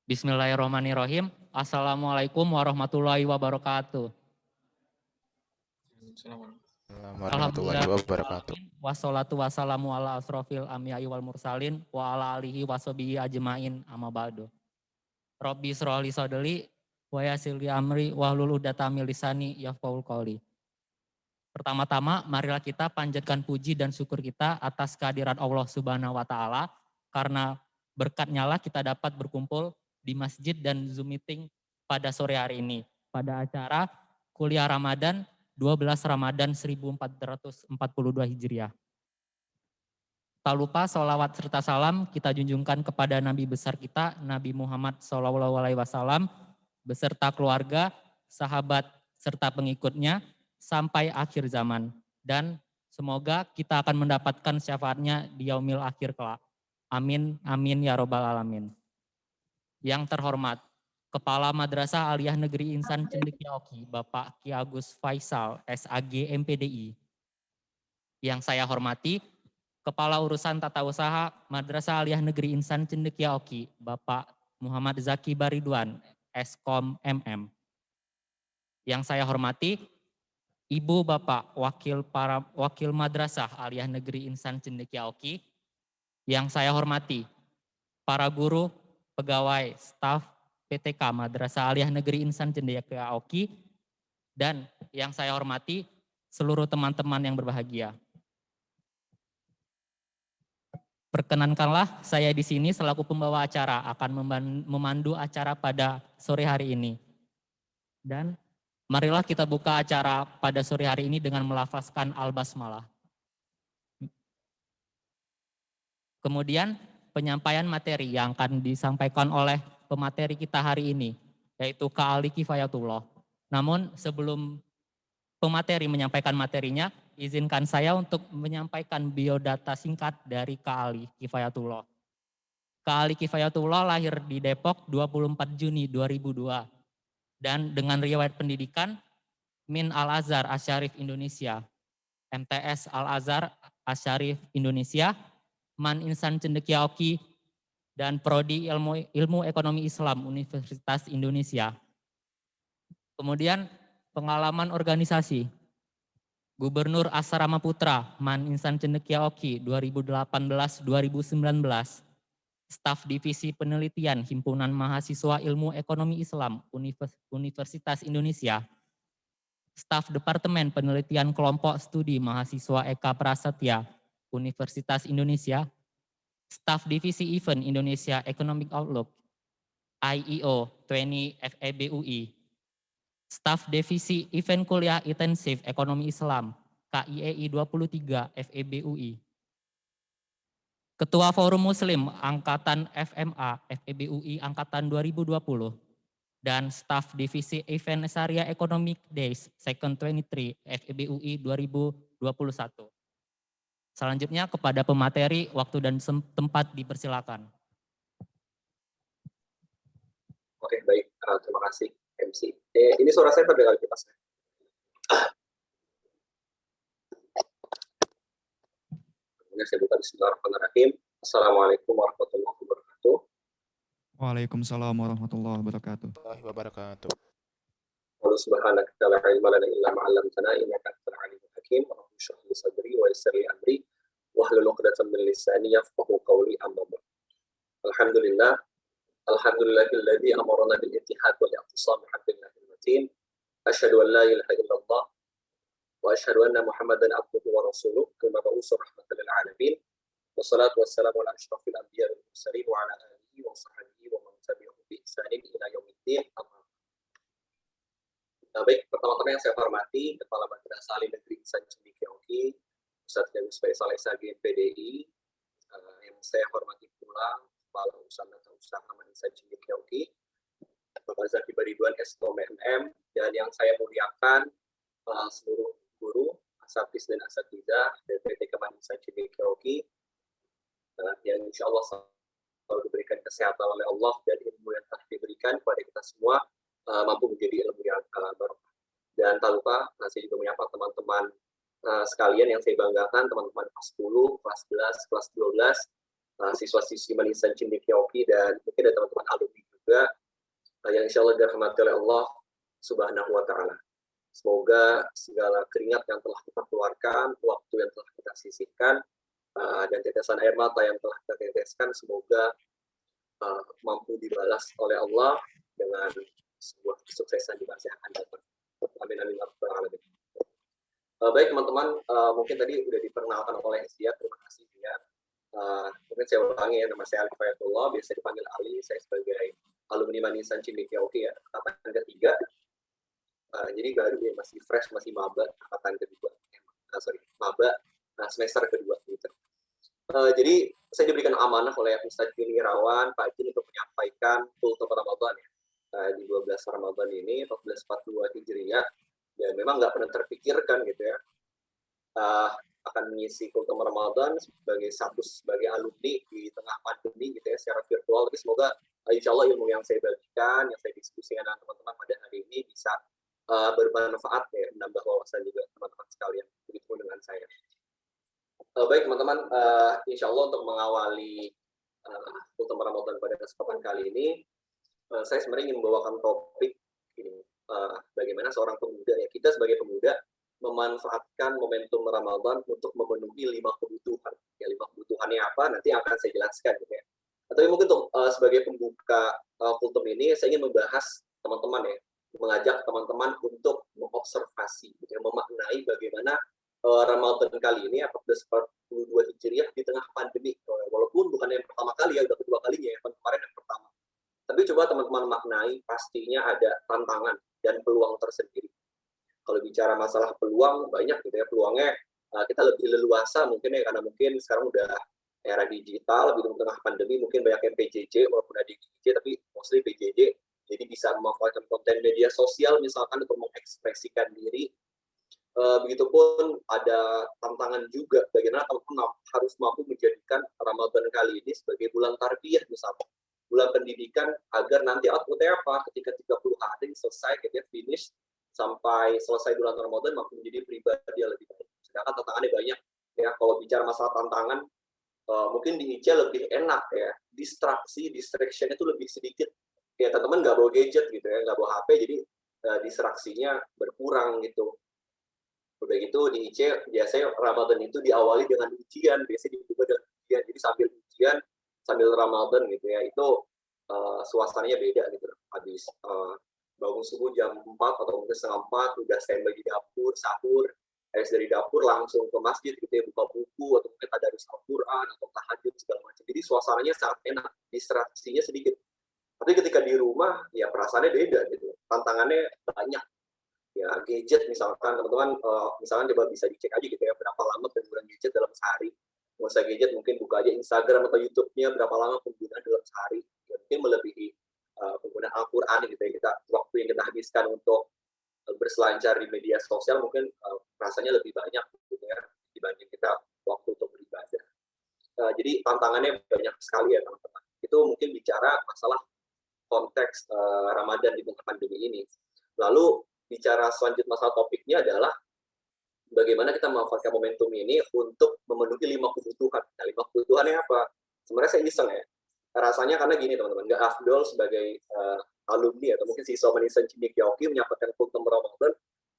Bismillahirrahmanirrahim. Assalamualaikum warahmatullahi wabarakatuh. Warahmatullahi wabarakatuh. Wassalatu wassalamu ala asrofil anbiya'i wal mursalin wa ala alihi washabihi ajmain amma ba'du. Rabbi shrahli sadri wa yassir li amri wahlul 'uqdatam min lisani yafqahul qawli. Pertama-tama marilah kita panjatkan puji dan syukur kita atas kehadiran Allah Subhanahu wa taala, karena berkatnya lah kita dapat berkumpul di masjid dan Zoom meeting pada sore hari ini pada acara kuliah Ramadan 12 Ramadan 1442 Hijriah. Tak lupa sholawat serta salam kita junjungkan kepada Nabi besar kita, Nabi Muhammad SAW, beserta keluarga, sahabat, serta pengikutnya sampai akhir zaman. Dan semoga kita akan mendapatkan syafaatnya di yaumil akhir kelak. Amin, amin ya robbal alamin. Yang terhormat, Kepala Madrasah Aliyah Negeri Insan Cendekia Oki, Bapak Ki Agus Faisal, SAG MPDI. Yang saya hormati, Kepala Urusan Tata Usaha Madrasah Aliyah Negeri Insan Cendekia Oki, Bapak Muhammad Zaki Baridwan, Eskom MM. Yang saya hormati, Ibu Bapak Wakil Madrasah Aliyah Negeri Insan Cendekia Oki. Yang saya hormati, para guru, pegawai, staf PTK Madrasah Aliyah Negeri Insan Cendekia Oki, dan yang saya hormati seluruh teman-teman yang berbahagia. Perkenankanlah saya di sini selaku pembawa acara akan memandu acara pada sore hari ini. Dan marilah kita buka acara pada sore hari ini dengan melafazkan Al-Basmalah. Kemudian penyampaian materi yang akan disampaikan oleh pemateri kita hari ini, yaitu Kak Ali Kifayatullah. Namun sebelum pemateri menyampaikan materinya, izinkan saya untuk menyampaikan biodata singkat dari Kak Ali Kifayatullah. Kak Ali Kifayatullah lahir di Depok 24 Juni 2002 dan dengan riwayat pendidikan Min Al-Azhar Asyarif Indonesia, MTS Al-Azhar Asyarif Indonesia, Man Insan Cendekia Oki, dan Prodi Ilmu Ekonomi Islam Universitas Indonesia. Kemudian pengalaman organisasi, Gubernur Asrama Putra Man Insan Cendekia Oki 2018-2019, Staf Divisi Penelitian Himpunan Mahasiswa Ilmu Ekonomi Islam Universitas Indonesia, Staf Departemen Penelitian Kelompok Studi Mahasiswa Eka Prasetya Universitas Indonesia, Staf Divisi Event Indonesia Economic Outlook IEO 20 FEBUI, Staf Divisi Event Kuliah Intensif Ekonomi Islam KIEI 23 FEBUI, Ketua Forum Muslim Angkatan FMA FEBUI Angkatan 2020, dan Staf Divisi Event Syariah Economic Days Second 23 FEBUI 2021. Selanjutnya kepada pemateri, waktu dan tempat dipersilakan. Oke, baik. Terima kasih MC. Ini suara saya terdengar jelas. Kemudian saya buka Bismillahirrahmanirrahim. Assalamualaikum warahmatullahi wabarakatuh. Waalaikumsalam warahmatullahi wabarakatuh. Wa subhanaka la ilma lana illa ma 'allamtana innaka antal alimul hakim. Rabbi shrah li sadri wa yassir li amri wahlul 'uqdatam min lisani yafqahu qawli amma ba'd. Alhamdulillahilladzi amarna bil ittihad wal i'tisam bihablillahil matin. Asyhadu an la ilaha illallah wa asyhadu anna Muhammadan abduhu wa rasuluh al-mab'uts rahmatan lil alamin. Wassalatu wassalamu ala asyrafil anbiya'i wal mursalin wa ala alihi wa sahbihi wa man tabi'ahum bi ihsanin ila yaumiddin. Baik, pertama-tama yang saya hormati Kepala Madrasah Aliyah Negeri Insan Cendekia Oki, Ustadz Agus Faisal SAG MPDI, yang saya hormati pula Kepala Urusan Tata Usaha Man Insan Cendekia Oki, Bapak Zaki Baridwan Eskom MM, dan yang saya muliakan seluruh guru, asatidz dan asatidzah dari PTK Man Insan Cendekia Oki, yang insya Allah selalu diberikan kesehatan oleh Allah dan ilmu yang telah diberikan kepada kita semua mampu menjadi ilmu yang barokah. Dan tak lupa saya juga menyapa teman-teman sekalian yang saya banggakan, teman-teman kelas 10, kelas 11, kelas 12, siswa-siswi Man Insan Cendekia Oki, dan mungkin ada teman-teman alumni juga. juga yang insya Allah dirahmati oleh Allah Subhanahu wa Ta'ala. Semoga segala keringat yang telah kita keluarkan, waktu yang telah kita sisihkan, dan tetesan air mata yang telah kita teteskan, semoga mampu dibalas oleh Allah dengan sebuah kesuksesan di masa yang akan datang. Amin amin ya rabbal alamin. Baik teman-teman, mungkin tadi sudah diperkenalkan oleh Zia, terima kasih Zia. Mungkin saya ulangi ya, nama saya Ali Fayatullah, biasa dipanggil Ali, saya sebagai alumni Manisan Cendekiaoki ya, angkatan ketiga. Jadi baru ya, masih fresh, masih maba, angkatan kedua. Maba semester kedua gitu. Jadi saya diberikan amanah oleh Ustadz Yuni Irawan, Pak Jin untuk menyampaikan kultum Ramadan ya. Di 12 Ramadan ini, 1442 Hijriah, dan memang nggak pernah terpikirkan gitu ya, akan mengisi kultum Ramadan sebagai alumni di tengah pandemi gitu ya, secara virtual. Tapi semoga insya Allah ilmu yang saya bagikan, yang saya diskusikan dengan teman-teman pada hari ini bisa bermanfaat ya, menambah wawasan juga teman-teman sekalian, begitu dengan saya. Baik teman-teman, insya Allah untuk mengawali kultum Ramadan pada kesempatan kali ini, saya sebenarnya ingin membawakan topik ini, bagaimana seorang pemuda ya, kita sebagai pemuda memanfaatkan momentum Ramadan untuk memenuhi 5 kebutuhan. Ya, 5 kebutuhannya apa nanti akan saya jelaskan gitu ya. Tapi mungkin untuk sebagai pembuka kultum ini, saya ingin membahas teman-teman ya, mengajak teman-teman untuk mengobservasi, gitu ya, memaknai bagaimana Ramadan kali ini 1442 Hijriah di tengah pandemi. Walaupun bukan yang pertama kali ya, udah kedua kalinya ya, kemarin yang pertama. Tapi coba teman-teman maknai, pastinya ada tantangan dan peluang tersendiri. Kalau bicara masalah peluang, banyak gitu ya, peluangnya kita lebih leluasa mungkin ya, karena mungkin sekarang udah era digital, di tengah pandemi mungkin banyak yang PJJ, walaupun ada DJJ, tapi mostly PJJ, jadi bisa memanfaatkan konten media sosial misalkan untuk mengekspresikan diri. Begitupun ada tantangan juga, bagaimana teman-teman harus mampu menjadikan Ramadan kali ini sebagai bulan tarbiyah misalkan, bulan pendidikan, agar nanti outputnya apa, ketika 30 hari selesai, kita finish, sampai selesai bulan Ramadan mampu menjadi pribadi yang lebih baik. Sedangkan tantangannya banyak ya. Kalau bicara masalah tantangan, mungkin di IC lebih enak ya, distraction itu lebih sedikit ya, teman-teman nggak bawa gadget gitu ya, nggak bawa HP, jadi distraksinya berkurang gitu. Begitu di IC biasanya Ramadan itu diawali dengan ujian, biasanya dibuka dengan ujian, jadi sambil ujian sambil Ramadan gitu ya, itu suasananya beda gitu. Habis bangun subuh jam 4 atau mungkin setengah 4 udah standby di dapur, sahur, habis dari dapur langsung ke masjid gitu ya, buka buku atau mungkin tadarus Al-Quran atau tahajud segala macam. Jadi suasananya sangat enak, distraksinya sedikit. Tapi ketika di rumah ya perasaannya beda gitu, tantangannya banyak. Ya gadget misalkan teman-teman, misalkan coba bisa dicek aja gitu ya, berapa lama penggunaan gadget dalam sehari. Nggak usah gadget, mungkin buka aja Instagram atau YouTube-nya, berapa lama penggunaan dalam sehari. Ya, mungkin melebihi penggunaan Al-Quran gitu ya, waktu yang kita habiskan untuk berselancar di media sosial mungkin rasanya lebih banyak gitu ya, dibanding kita waktu untuk beribadah. Jadi tantangannya banyak sekali ya teman-teman. Itu mungkin bicara masalah konteks Ramadan di tengah pandemi ini. Lalu bicara selanjutnya masalah topiknya adalah bagaimana kita memanfaatkan momentum ini untuk memenuhi 5 kebutuhan. Nah, 5 kebutuhannya apa? Sebenarnya saya iseng ya. Rasanya karena gini teman-teman, nggak afdol sebagai alumni atau mungkin siswa Manisan Cendekiaoki menyampaikan kultum Ramadan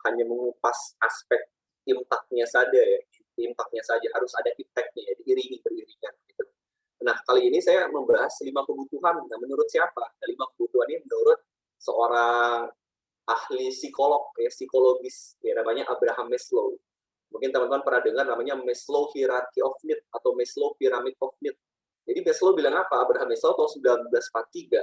hanya mengupas aspek impaknya saja ya. Impaknya saja, harus ada impaknya ya, diiringi beriringan gitu. Nah, kali ini saya membahas 5 kebutuhan. Nah, menurut siapa? Nah, 5 kebutuhan ini menurut seorang ahli psikolog, ya, psikologis, ya, namanya Abraham Maslow. Mungkin teman-teman pernah dengar namanya Maslow Hierarchy of Need atau Maslow Pyramid of Need. Jadi Maslow bilang apa? Abraham Maslow tahun 1943,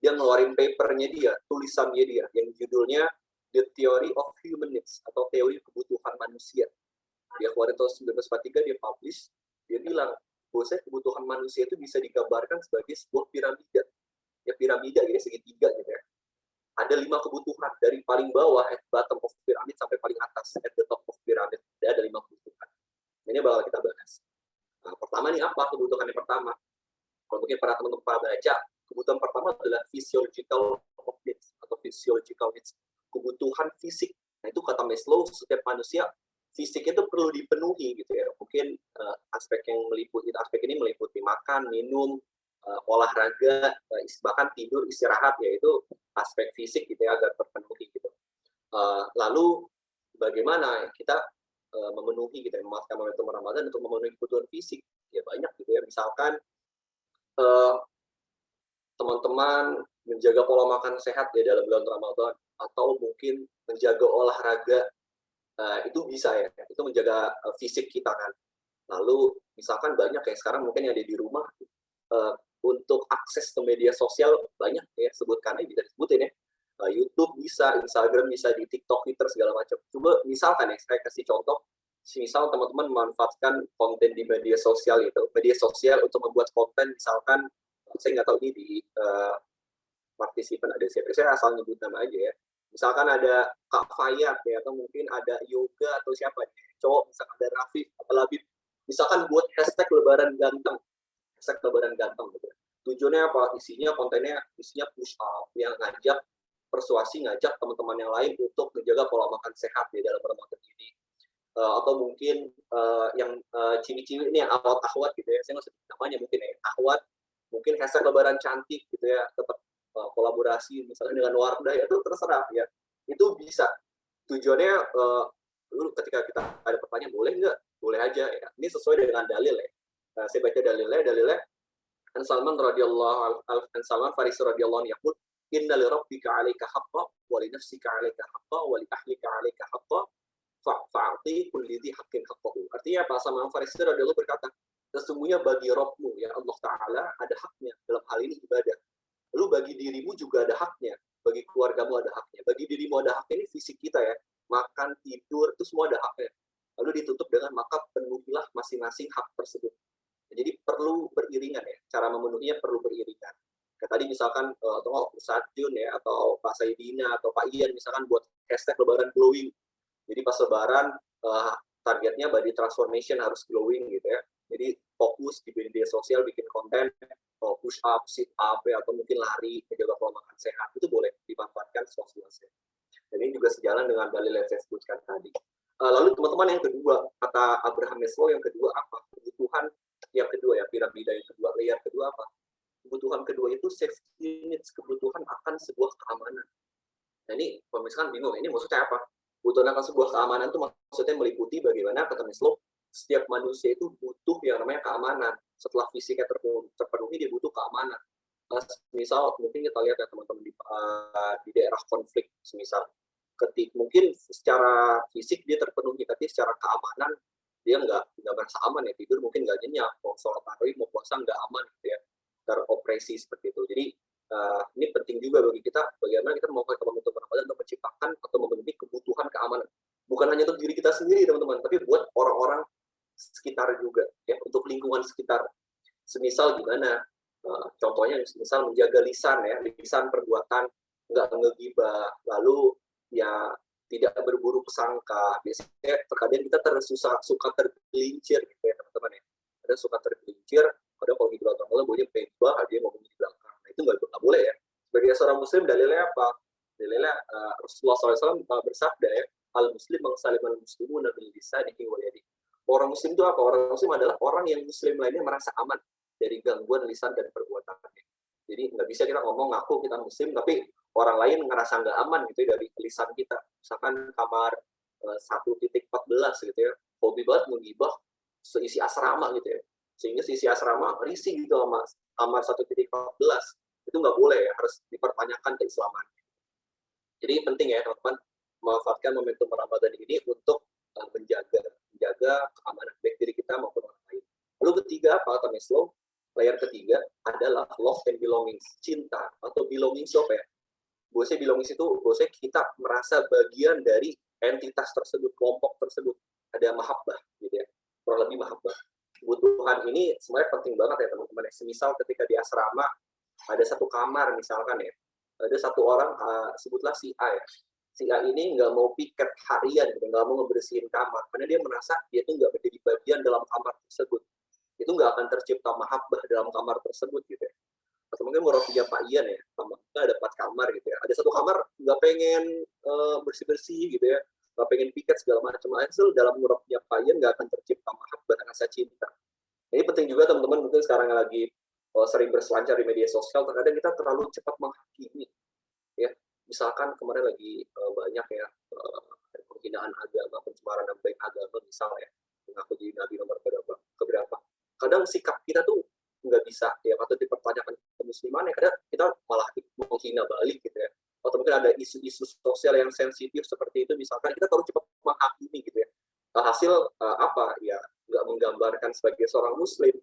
dia ngeluarin papernya dia, tulisannya dia, yang judulnya The Theory of Human Needs atau teori kebutuhan manusia. Dia keluarin tahun 1943, dia publish, dia bilang bahwa kebutuhan manusia itu bisa digambarkan sebagai sebuah piramida. Ya piramida gitu, segitiga gitu ya. Ada 5 kebutuhan, dari paling bawah at bottom of pyramid sampai paling atas at the top of pyramid. Ada 5 kebutuhan. Ini bakal kita bahas. Nah, pertama nih apa kebutuhan yang pertama? Kalau mungkin para teman-teman pada baca, kebutuhan pertama adalah physiological needs atau physiological needs, kebutuhan fisik. Nah, itu kata Maslow, setiap manusia fisik itu perlu dipenuhi gitu ya. Mungkin aspek ini meliputi makan, minum, olahraga, bahkan tidur, istirahat, yaitu aspek fisik gitu ya, agar terpenuhi gitu. Lalu bagaimana kita memenuhi gitu ya, memanfaatkan momentum Ramadan untuk memenuhi kebutuhan fisik, ya banyak gitu ya, misalkan teman-teman menjaga pola makan sehat ya dalam bulan Ramadan, atau mungkin menjaga olahraga, itu bisa ya, itu menjaga fisik kita kan. Lalu misalkan banyak ya sekarang mungkin yang ada di rumah, untuk akses ke media sosial banyak ya, sebutkan aja, bisa disebutin ya. YouTube bisa, Instagram bisa, di TikTok, Twitter, segala macam. Coba misalkan ya, saya kasih contoh, misal teman-teman memanfaatkan konten di media sosial untuk membuat konten, misalkan, saya nggak tahu ini di partisipan ada siapa, saya asal nyebut nama aja ya. Misalkan ada Kak Fayat ya, atau mungkin ada Yoga atau siapa nih, cowok, misalkan ada Rafif atau Labib, misalkan buat hashtag lebaran ganteng gitu. Tujuannya apa? Kontennya isinya push up yang ngajak teman-teman yang lain untuk menjaga pola makan sehat di dalam Ramadan ini. Atau mungkin yang cimi-cimi ini yang ahwat gitu ya, saya nggak sebut namanya mungkin ya, ahwat, mungkin hashtag lebaran cantik gitu ya, tetap kolaborasi misalnya dengan Wardah, itu terserah ya, itu bisa. Tujuannya lu ketika kita ada pertanyaan boleh nggak, boleh aja ya, ini sesuai dengan dalil ya. Saya baca dalilnya An Salman Farisi radhiyallahu anhu yaqul inna li rabbika 'alaika haqqan wa li nafsika 'alaika haqqan wa li ahlika 'alaika haqqan fa'ati kulli dhi haqqin haqqahu. Artinya apa? Salman Farisi radhiyallahu berkata, sesungguhnya bagi Rabbmu ya Allah Ta'ala ada haknya dalam hal ini ibadah. Lalu bagi dirimu juga ada haknya, bagi keluargamu ada haknya, bagi dirimu ada haknya, ini fisik kita ya, makan, tidur, itu semua ada haknya. Lalu ditutup dengan maka penuhilah masing-masing hak tersebut. Jadi perlu beriringan ya, cara memenuhinya perlu beriringan. Kayak tadi misalkan Ustadz Jun ya, atau Pak Saidina atau Pak Ian misalkan buat hashtag lebaran glowing. Jadi pas lebaran targetnya body transformation harus glowing gitu ya. Jadi fokus di media sosial bikin konten, push up, sit up ya, atau mungkin lari, menjaga pola makan sehat, itu boleh dimanfaatkan seluas-luasnya. Dan ini juga sejalan dengan dalil yang saya sebutkan tadi. Lalu teman-teman yang kedua, kata Abraham Maslow, yang kedua apa? Kebutuhan yang kedua ya, piramida yang kedua, layer kedua apa? Kebutuhan kedua itu safety needs, kebutuhan akan sebuah keamanan. Nah ini pemirsa kan bingung, ini maksudnya apa? Kebutuhan akan sebuah keamanan itu maksudnya meliputi bagaimana kata Maslow, setiap manusia itu butuh yang namanya keamanan. Setelah fisiknya terpenuhi, dia butuh keamanan. Misal mungkin kita lihat ya teman-teman di daerah konflik, misal mungkin secara fisik dia terpenuhi, tapi secara keamanan dia nggak merasa aman ya, tidur mungkin nggak nyenyak, mau sholat tarawih mau puasa nggak aman gitu ya, teroperasi seperti itu. Jadi ini penting juga bagi kita, bagaimana kita memanfaatkan momentum Ramadan untuk menciptakan atau memenuhi kebutuhan keamanan, bukan hanya untuk diri kita sendiri teman-teman, tapi buat orang-orang sekitar juga ya, untuk lingkungan sekitar. Semisal gimana, contohnya misal menjaga lisan ya, lisan perbuatan, nggak ngegibah, lalu ya tidak berburu prasangka. Biasanya terkadang kita suka tergelincir gitu ya teman-teman ya. Ada suka tergelincir, kadang kalau di belakang malah boleh pegah, dia ngomong di belakang. Nah itu nggak boleh ya. Sebagai seorang muslim dalilnya apa? Dalilnya Rasulullah SAW bersabda ya, al-muslim mangsalimul muslimun bil lisanihi wa yadihi. Orang muslim itu apa? Orang muslim adalah orang yang muslim lainnya merasa aman dari gangguan lisan dan perbuatannya. Jadi nggak bisa kita ngomong ngaku kita muslim, tapi orang lain ngerasa nggak aman gitu ya dari lisan kita. Misalkan kamar 1.14 gitu ya, hobi banget menggibah seisi asrama gitu ya. Sehingga seisi asrama risih gitu sama kamar 1.14. Itu nggak boleh ya, harus dipertanyakan keislaman. Jadi penting ya teman-teman, memanfaatkan momentum Ramadan ini untuk menjaga keamanan baik diri kita maupun orang lain. Lalu ketiga apa kata Maslow? Layer ketiga adalah love and belongings, cinta atau belongings apa ya? Biasanya belongings itu biasanya kita merasa bagian dari entitas tersebut, kelompok tersebut. Ada mahabbah gitu ya, kurang lebih mahabbah. Kebutuhan ini sebenarnya penting banget ya teman-teman. Semisal ketika di asrama ada satu kamar misalkan ya, ada satu orang sebutlah si A ya. Si A ini nggak mau piket harian, gitu, nggak mau ngebersihin kamar, karena dia merasa dia tuh nggak menjadi bagian dalam kamar tersebut. Itu nggak akan tercipta mahabbah dalam kamar tersebut gitu ya. Atau mungkin murafinya Pak Ian ya, ada 4 kamar gitu ya. Ada satu kamar nggak pengen bersih-bersih gitu ya, nggak pengen piket segala macam. Hasil dalam murafinya Pak Ian nggak akan tercipta mahabbah, rasa cinta. Ini penting juga teman-teman, mungkin sekarang lagi sering berselancar di media sosial, terkadang kita terlalu cepat menghakimi, ya. Misalkan kemarin lagi banyak ya penghinaan agama, pencemaran nama baik agama, misalnya mengaku jadi nabi nomor keberapa. Kadang sikap kita tuh nggak bisa ya, patut dipertanyakan kemusliman ya, kadang kita malah menghina balik gitu ya. Atau mungkin ada isu-isu sosial yang sensitif seperti itu, misalkan kita terlalu cepat menghakimi gitu ya. Hasil apa ya, nggak menggambarkan sebagai seorang muslim.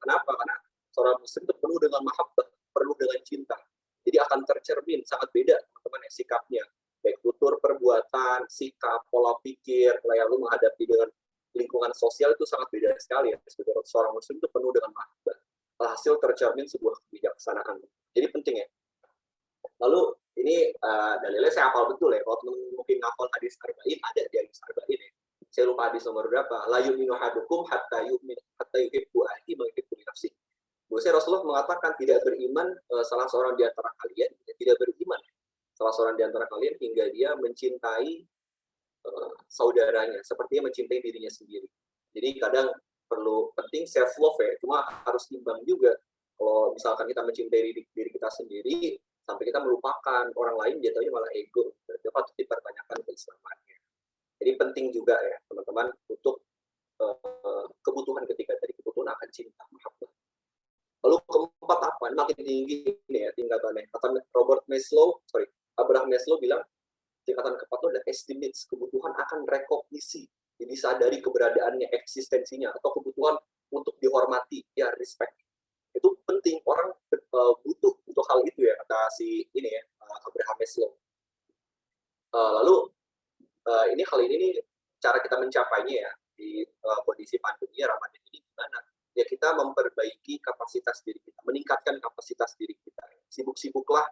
Kenapa? Karena seorang muslim itu penuh dengan mahabbah, penuh dengan cinta. Jadi akan tercermin sangat beda teman-teman ya sikapnya, baik tutur, perbuatan, sikap, pola pikir, lalu menghadapi dengan lingkungan sosial itu sangat beda sekali ya. Sebagai seorang muslim itu penuh dengan mahabbah. Hasil tercermin sebuah kebijaksanaan. Jadi penting ya. Lalu ini dalilnya saya hafal betul ya. Kalau teman mungkin ngafal hadis arba'in, ada di hadis arba'in ya. Saya lupa hadis nomor berapa. La yu'minu ahadukum hatta yuhibbu akhihi ma yuhibbu li nafsihi. Bahwasanya Rasulullah mengatakan tidak beriman salah seorang di antara kalian, tidak beriman salah seorang di antara kalian hingga dia mencintai saudaranya sepertinya mencintai dirinya sendiri. Jadi kadang perlu penting self love ya, cuma harus imbang juga. Kalau misalkan kita mencintai diri kita sendiri sampai kita melupakan orang lain, jatuhnya malah ego. Itu patut dipertanyakan keislamannya. Jadi penting juga ya teman-teman untuk kebutuhan ketika tadi, kebutuhan akan cinta, mahabbah. Lalu keempat apa? Makin tinggi ini ya tingkatannya. Kata Abraham Maslow bilang tingkatan keempat itu ada estimates, kebutuhan akan rekognisi, jadi sadari keberadaannya, eksistensinya, atau kebutuhan untuk dihormati, ya respect. Itu penting, orang butuh untuk hal itu ya, kata si ini ya Abraham Maslow. Lalu ini hal ini nih, cara kita mencapainya ya di kondisi pandemi Ramadan ini gimana? Ya kita memperbaiki kapasitas diri kita, meningkatkan kapasitas diri kita. Sibuk-sibuklah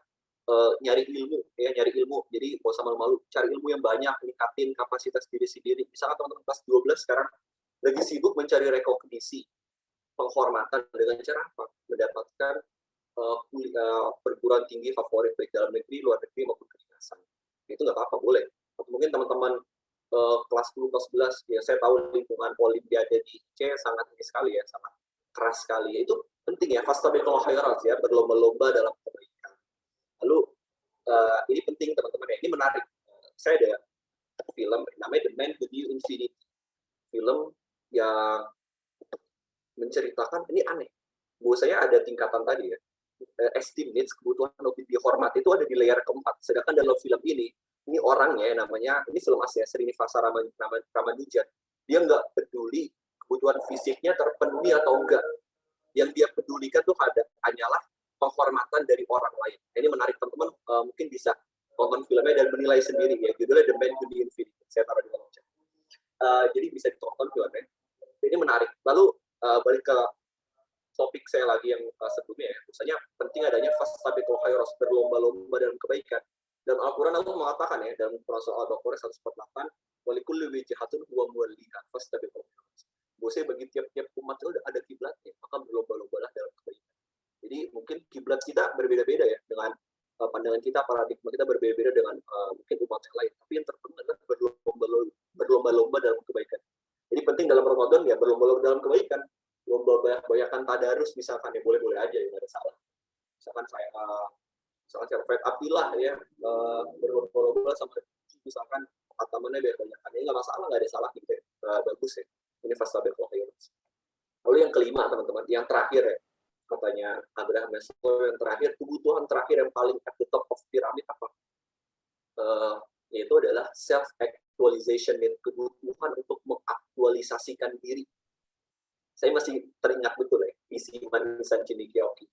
nyari ilmu ya, nyari ilmu. Jadi nggak usah malu-malu, cari ilmu yang banyak, meningkatin kapasitas diri sendiri. Misalnya teman-teman kelas 12 sekarang lagi sibuk mencari rekognisi, penghormatan dengan cara apa? Mendapatkan perguruan tinggi favorit baik dalam negeri, luar negeri maupun kedinasan. Itu nggak apa-apa, boleh. Atau mungkin teman-teman kelas 10, kelas 11, ya saya tahu lingkungan olimpiade di IC sangat ini sekali ya, sangat keras sekali. Itu penting ya, fastabiqul khairat ya, berlomba-lomba dalam kebaikan. Lalu ini penting teman-teman ya, ini menarik. Saya ada film namanya The Man Who Knew Infinity. Film yang menceritakan, ini aneh. Bahwa saya ada tingkatan tadi ya, estimates, kebutuhan untuk dihormati itu ada di layer keempat. Sedangkan dalam film ini orangnya namanya, ini film asli ya, Srinivasa Ramanujan. Dia nggak peduli kebutuhan fisiknya terpenuhi atau enggak. Yang dia pedulikan tuh hanyalah penghormatan dari orang lain. Ini menarik teman-teman, mungkin bisa tonton filmnya dan menilai sendiri ya. Judulnya The Man Who Knew Infinity. Saya taruh di kolom chat. Jadi bisa ditonton filmnya. Ini menarik. Lalu balik ke topik saya lagi yang sebelumnya ya. Misalnya penting adanya fastabiqul khairat, berlomba-lomba dalam kebaikan. Dan Al-Quran Allah mengatakan ya, dalam surah Al-Baqarah 148, walikulli wijhatun huwa muwalliha fastabiqul khairat. Bahwasanya bagi tiap-tiap umat itu ada kiblatnya, maka berlomba-lombalah dalam kebaikan. Jadi mungkin kiblat kita berbeda-beda ya, dengan pandangan kita, paradigma kita berbeda-beda dengan mungkin umat yang lain. Tapi yang terpenting adalah berlomba-lomba dalam kebaikan. Jadi penting dalam Ramadan ya berlomba-lomba dalam kebaikan. Lomba banyak-banyakan tadarus misalkan ya, boleh-boleh aja ya, nggak ada salah. Misalkan saya Faid Abdillah ya, berlomba-lomba sama misalkan atamannya biar banyak, ini nggak masalah, nggak ada salah gitu ya, bagus ya. Ini fastabiqul khairat. Lalu yang kelima teman-teman, yang terakhir ya, katanya Abraham Maslow, yang terakhir, kebutuhan terakhir yang paling at the top of pyramid apa? Yaitu adalah self actualization, kebutuhan untuk mengaktualisasikan diri. Saya masih teringat betul ya, visi Nisan Cendekiaoki.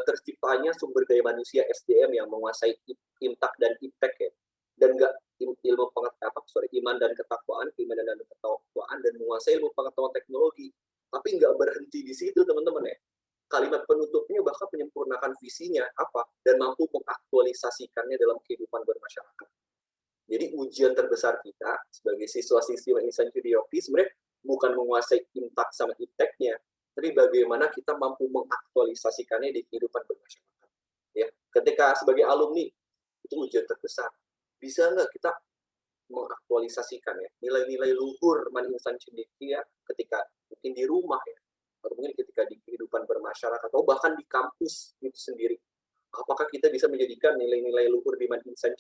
Terciptanya sumber daya manusia SDM yang menguasai imtak dan iptek ya, dan nggak ilmu pengetahuan, iman dan ketakwaan, dan menguasai ilmu pengetahuan teknologi, tapi nggak berhenti di situ teman-teman ya. Kalimat penutupnya bahkan menyempurnakan visinya apa, dan mampu mengaktualisasikannya dalam kehidupan bermasyarakat. Jadi ujian terbesar kita sebagai siswa-siswi Nisan Cendekiaoki sebenarnya bukan menguasai imtak sama ipteknya, tapi bagaimana kita mampu mengaktualisasikannya di kehidupan bermasyarakat. Ya, ketika sebagai alumni itu ujian terbesar. Bisa nggak kita mengaktualisasikan ya nilai-nilai luhur Man Insan Cendekia ketika mungkin di rumah ya, atau mungkin ketika di kehidupan bermasyarakat atau bahkan di kampus itu sendiri. Apakah kita bisa menjadikan nilai-nilai luhur di insan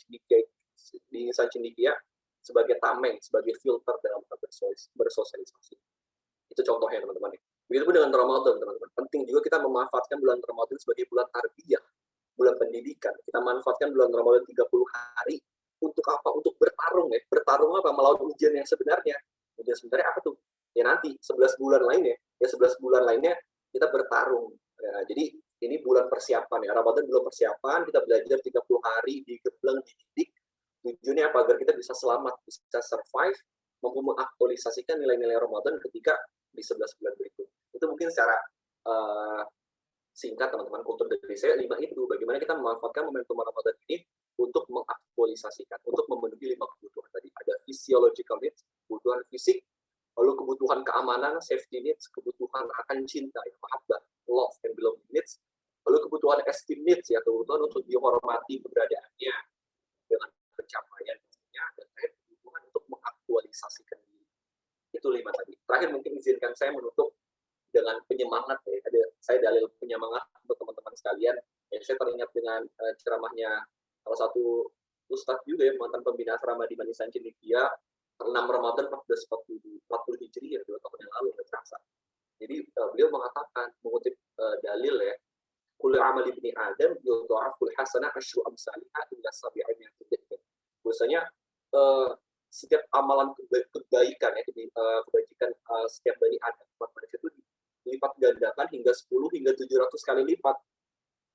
cendekia sebagai tameng, sebagai filter dalam bersosialisasi. Itu contohnya teman-teman. Begitupun dengan Ramadan teman-teman. Penting juga kita memanfaatkan bulan Ramadan sebagai bulan tarbiyah, bulan pendidikan. Kita manfaatkan bulan Ramadan 30 hari untuk apa? Untuk bertarung ya. Bertarung apa? Melawan ujian yang sebenarnya. Ujian sebenarnya apa tuh? Ya nanti 11 bulan lainnya. Ya 11 bulan lainnya kita bertarung. Ya, jadi ini bulan persiapan ya. Ramadan bulan persiapan, kita belajar 30 hari digebleng, dididik. Tujuannya apa? Agar kita bisa selamat, bisa survive, mampu mengaktualisasikan nilai-nilai Ramadan ketika di 11 bulan berikut. Itu mungkin secara singkat teman-teman kultur dari saya 5 itu. Bagaimana kita memanfaatkan momentum Ramadan ini untuk mengaktualisasikan, untuk memenuhi 5 kebutuhan tadi. Ada physiological needs, kebutuhan fisik, lalu kebutuhan keamanan, safety needs, kebutuhan akan cinta, mahabbah, love and belonging needs, lalu kebutuhan esteem needs, ya kebutuhan untuk dihormati keberadaannya dengan pencapaiannya, dan kebutuhan untuk mengaktualisasikan diri. Itu 5 tadi. Terakhir mungkin izinkan saya menutup dengan penyemangat ya. Saya dalil penyemangat untuk teman-teman sekalian. Ya, saya teringat dengan ceramahnya salah satu ustadz juga ya, mantan pembina asrama di Insan Cendekia, 6 Ramadan 1440 Hijriah, 2 tahun yang lalu, nggak terasa. Jadi beliau mengatakan, mengutip dalil ya, kullu amal ibni Adam yudha'aful hasanah asyru amsalihah illa sabi'in yang tidak. Biasanya setiap amalan kebaikan ya, kebajikan setiap Bani Adam, manusia itu dilipat gandakan hingga 10 hingga 700 kali lipat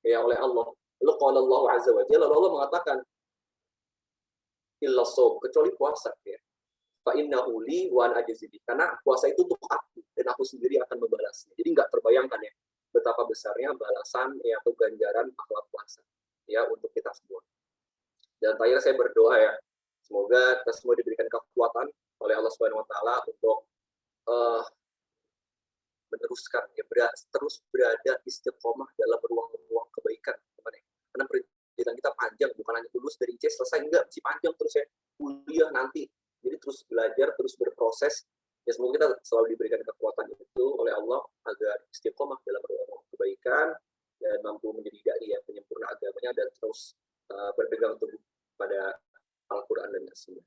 ya oleh Allah. Lalu qala Allah azza wa jalla, Allah mengatakan illa shaum, kecuali puasa ya. Fa innahu li wa ana ajzi bi, karena puasa itu untuk aku dan aku sendiri akan membalasnya. Jadi nggak terbayangkan ya betapa besarnya balasan ya atau ganjaran pahala puasa ya untuk kita semua. Dan terakhir saya berdoa ya, semoga kita semua diberikan kekuatan oleh Allah Subhanahu wa taala untuk meneruskan ya, terus berada istiqomah dalam ruang-ruang kebaikan teman-teman. Karena perjalanan kita panjang, bukan hanya lulus dari IC selesai, enggak, masih panjang terus ya, kuliah nanti. Jadi terus belajar, terus berproses. Ya semoga kita selalu diberikan kekuatan itu oleh Allah agar istiqomah dalam ruang kebaikan dan mampu menjadi dai ya, penyempurna agamanya, dan terus berpegang teguh pada Al-Quran dan Sunnah.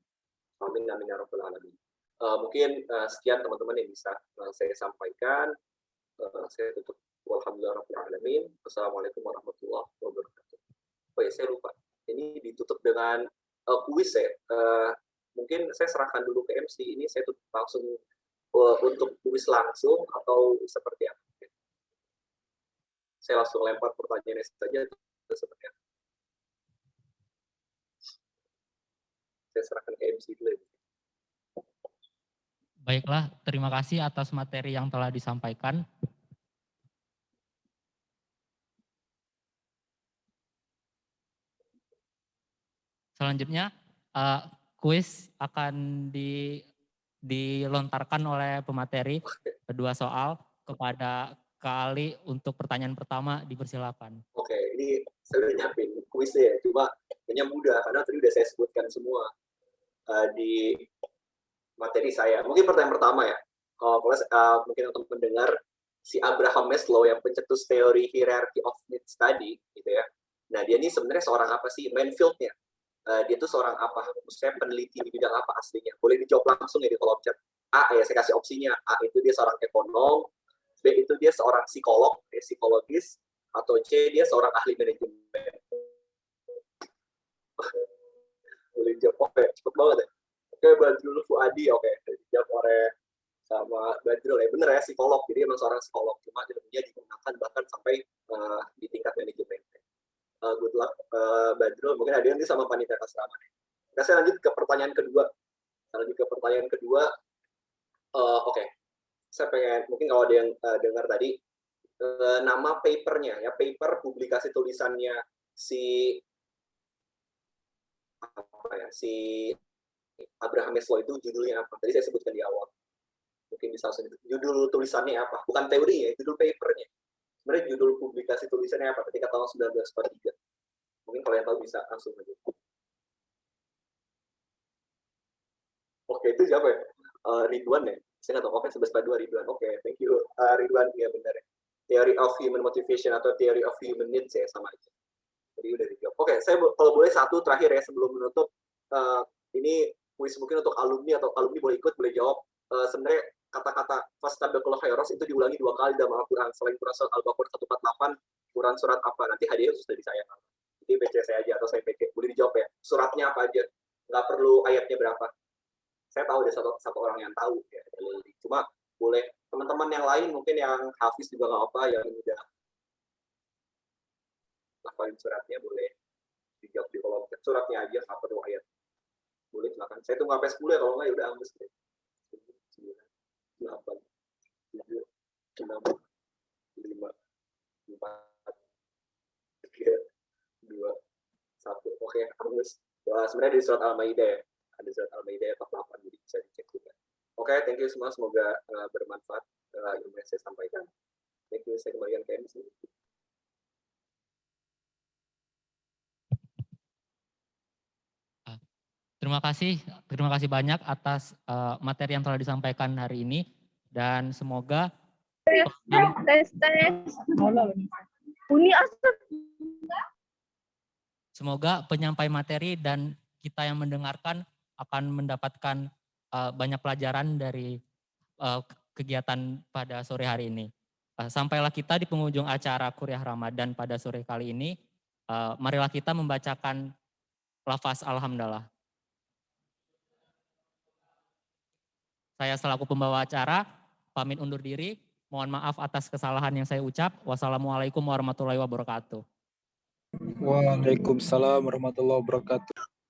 Amin amin ya rabbal alamin. Mungkin sekian teman-teman yang bisa saya sampaikan. Saya tutup. Walhamdulillah rabbil alamin. Wassalamualaikum warahmatullahi wabarakatuh. Oh ya, saya lupa. Ini ditutup dengan kuis ya. Mungkin saya serahkan dulu ke MC. Ini saya tutup langsung untuk kuis langsung atau seperti apa? Saya langsung lempar pertanyaannya saja seperti apa. Saya serahkan ke MC dulu. Baiklah, terima kasih atas materi yang telah disampaikan. Selanjutnya, kuis akan dilontarkan oleh pemateri, 2 soal kepada Kak Ali. Untuk pertanyaan pertama, dipersilakan. Oke, ini saya udah nyiapin kuisnya ya, cuma kayaknya mudah karena tadi udah saya sebutkan semua di materi saya. Mungkin pertanyaan pertama ya, mungkin untuk mendengar si Abraham Maslow yang pencetus teori hierarchy of needs tadi, gitu ya. Nah, dia ini sebenarnya seorang apa sih? Main field-nya. Dia itu seorang apa? Maksudnya peneliti di bidang apa aslinya? Boleh dijawab langsung ya di kolom chat. A ya, saya kasih opsinya. A itu dia seorang ekonom, B itu dia seorang psikolog, psikologis, atau C dia seorang ahli manajemen. Boleh jawab, oke, cepet banget ya. Oke, Badrul Fuadi, oke, dijawab oleh sama Badrul ya, bener ya, psikolog, jadi emang seorang psikolog, cuma ilmunya digunakan bahkan sampai di tingkat manajemen. Good luck Badrul, mungkin ada nanti sama panitia asrama. Nah, saya lanjut ke pertanyaan kedua. Oke. Saya pengen, mungkin kalau ada yang dengar tadi, nama papernya, ya paper publikasi tulisannya si Abraham Maslow itu judulnya apa? Tadi saya sebutkan di awal. Mungkin bisa judul tulisannya apa? Bukan teori ya, judul papernya. Sebenarnya judul publikasi tulisannya apa ketika tahun 1943? Mungkin kalau yang tahu bisa langsung aja. Oke, itu siapa ya? Ridwan ya? Saya nggak tahu, oke 1142 Ridwan, oke, thank you Ridwan, ya benar ya. Theory of Human Motivation atau Theory of Human Needs ya, sama aja. Jadi udah dijawab. Oke, saya kalau boleh satu terakhir ya sebelum menutup, ini kuis mungkin untuk alumni atau alumni boleh ikut, boleh jawab. Sebenarnya kata-kata fastabiqul khairat itu diulangi 2 kali dalam Al-Quran, selain Quran surat Al-Baqarah 148, Quran surat apa, nanti hadiahnya khusus dari saya. Jadi PC saya aja atau saya PC, boleh dijawab ya, suratnya apa aja, nggak perlu ayatnya berapa. Saya tahu ada satu orang yang tahu ya, cuma boleh teman-teman yang lain mungkin yang hafiz juga nggak apa, yang udah hafalin suratnya boleh dijawab di kolom chat, suratnya aja nggak perlu ayat. Boleh silakan. Saya tunggu sampai 10 ya, kalau nggak ya udah angus deh. 9, 8, 7, 6, 5, 4, 3, 2, 1. Oke, angus. Wah, sebenarnya di surat Al-Maidah ya. Ada surat Al-Maidah 48, jadi bisa dicek juga. Oke, thank you semua. Semoga bermanfaat ilmu yang saya sampaikan. Thank you. Saya kembalikan ke MC. Terima kasih banyak atas materi yang telah disampaikan hari ini, dan semoga penyampai materi dan kita yang mendengarkan akan mendapatkan banyak pelajaran dari kegiatan pada sore hari ini. Sampailah kita di penghujung acara Kuliah Ramadan pada sore kali ini. Marilah kita membacakan lafaz Alhamdulillah. Saya selaku pembawa acara, pamit undur diri. Mohon maaf atas kesalahan yang saya ucap. Wassalamualaikum warahmatullahi wabarakatuh. Waalaikumsalam warahmatullahi wabarakatuh.